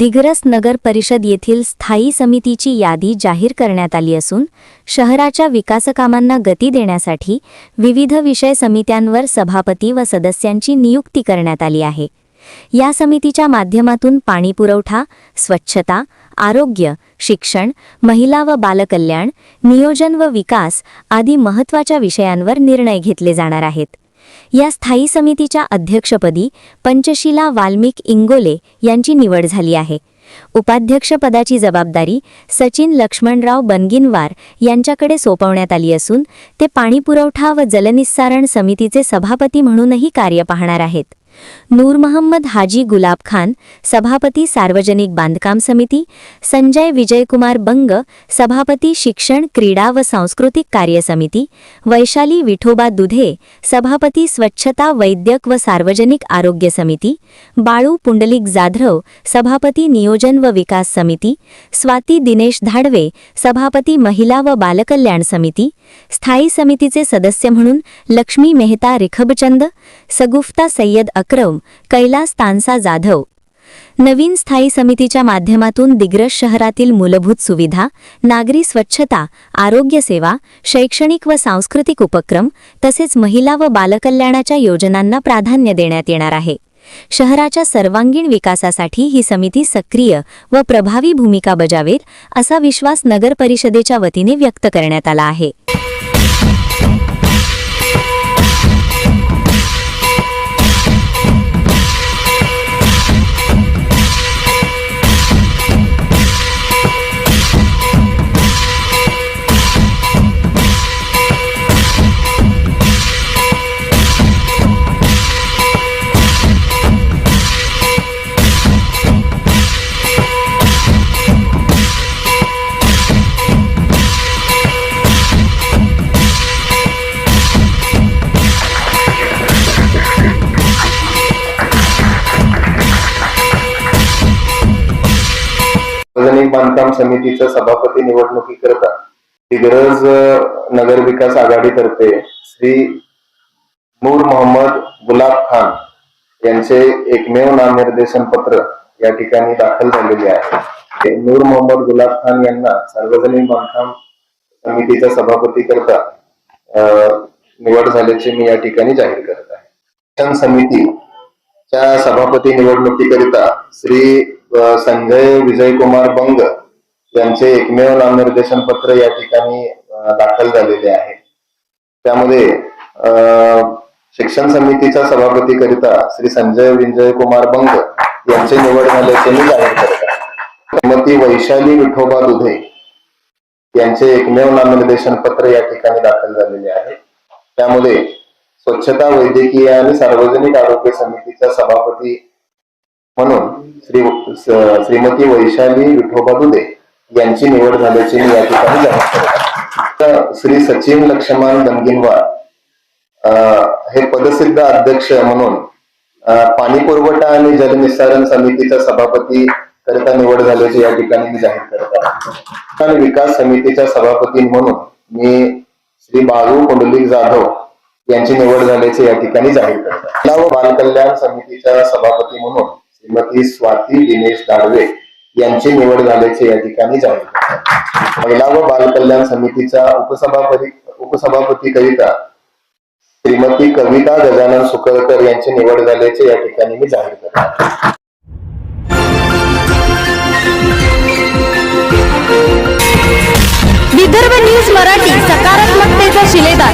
दिग्रस नगर परिषद येथील स्थायी समितीची यादी जाहीर करण्यात आली असून शहराच्या विकासकामांना गती देण्यासाठी विविध विषय समित्यांवर सभापती व सदस्यांची नियुक्ती करण्यात आली आहे। या समितीच्या माध्यमातून पाणीपुरवठा, स्वच्छता, आरोग्य, शिक्षण, महिला व बालकल्याण, नियोजन व विकास आदी महत्त्वाच्या विषयांवर निर्णय घेतले जाणार आहेत। या स्थायी समितीच्या अध्यक्षपदी पंचशीला वाल्मिक इंगोले यांची निवड झाली आहे। उपाध्यक्षपदाची जबाबदारी सचिन लक्ष्मणराव बनगिनवार यांच्याकडे सोपवण्यात आली असून ते पाणीपुरवठा व जलनिस्सारण समितीचे सभापती म्हणूनही कार्य पाहणार आहेत। नूर मोहम्मद हाजी गुलाब खान सभापती सार्वजनिक बांधकाम समिती, संजय विजयकुमार बंग सभापती शिक्षण, क्रीडा व सांस्कृतिक कार्य समिती, वैशाली विठोबा दुधे सभापती स्वच्छता, वैद्यक व सार्वजनिक आरोग्य समिती, बाळू पुंडलिक जाधव सभापती नियोजन व विकास समिती, स्वाती दिनेश धाडवे सभापती महिला व बालकल्याण समिती, स्थायी समितीचे सदस्य म्हणून लक्ष्मी मेहता रिखबचंद, सगुफ्ता सय्यद अक्रम, कैलास तानसा जाधव। नवीन स्थायी समितीच्या माध्यमातून दिग्रस शहरातील मूलभूत सुविधा, नागरी स्वच्छता, आरोग्य सेवा, शैक्षणिक व सांस्कृतिक उपक्रम तसेच महिला व बालकल्याणाच्या योजनांना प्राधान्य देण्यात येणार आहे। शहराच्या सर्वांगीण विकासासाठी ही समिती सक्रिय व प्रभावी भूमिका बजावेल असा विश्वास नगर परिषदेच्या वतीने व्यक्त करण्यात आला आहे। सार्वजनिक बांधकाम समितीच्या सभापती निवडणुकीकरता दिग्रस नगर विकास आघाडीतर्फे श्री नूर मोहम्मद गुलाब खान यांचे एकमेव नामनिर्देशन पत्र या ठिकाणी दाखल झालेले आहे। नूर मोहम्मद गुलाब खान यांना सार्वजनिक बांधकाम समितीच्या सभापती करता निवड झाल्याचे मी या ठिकाणी जाहीर करत आहे। शिक्षण समितीच्या सभापती निवडणुकीकरिता श्री संजय विजयकुमार बंग यांचे एकमेव नामनिर्देशन पत्र या ठिकाणी दाखल झालेले आहे। त्यामध्ये शिक्षण समितीच्या सभापती करिता श्री संजय विजयकुमार बंग यांचे निवड झाल्याचे मी जाहीर करत आहे। श्रीमती वैशाली विठोबा दुधे यांचे एकमेव नामनिर्देशन पत्र या ठिकाणी दाखल झालेले आहे। त्यामध्ये स्वच्छता, वैद्यकीय आणि सार्वजनिक आरोग्य समितीच्या सभापती म्हणून श्रीमती वैशाली विठोबा दुधे यांची निवड झाल्याची मी या ठिकाणी जाहीर करत आहे। श्री सचिन लक्ष्मण बनगिनवार हे पदसिद्ध अध्यक्ष म्हणून पाणी पुरवठा आणि जलनिस्सारण समितीच्या सभापती करिता निवड झाल्याची या ठिकाणी मी जाहीर करत आहे। आणि विकास समितीच्या सभापती म्हणून मी श्री बाळू पुंडलिक जाधव यांची निवड झाल्याची या ठिकाणी जाहीर करत आहे। महिला व बालकल्याण समितीच्या सभापती म्हणून श्रीमती स्वाती दिनेश धाडवे यांची निवड झाल्याचे या ठिकाणी जाहीर करत आहे। महिला व बालकल्याण समितीच्या उपसभापती करिता श्रीमती कविता गजानन सुकळकर यांची निवड झाल्याचे या ठिकाणी मी जाहीर करत आहे। विदर्भ न्यूज मराठी, सकारात्मकतेचा शिलेदार।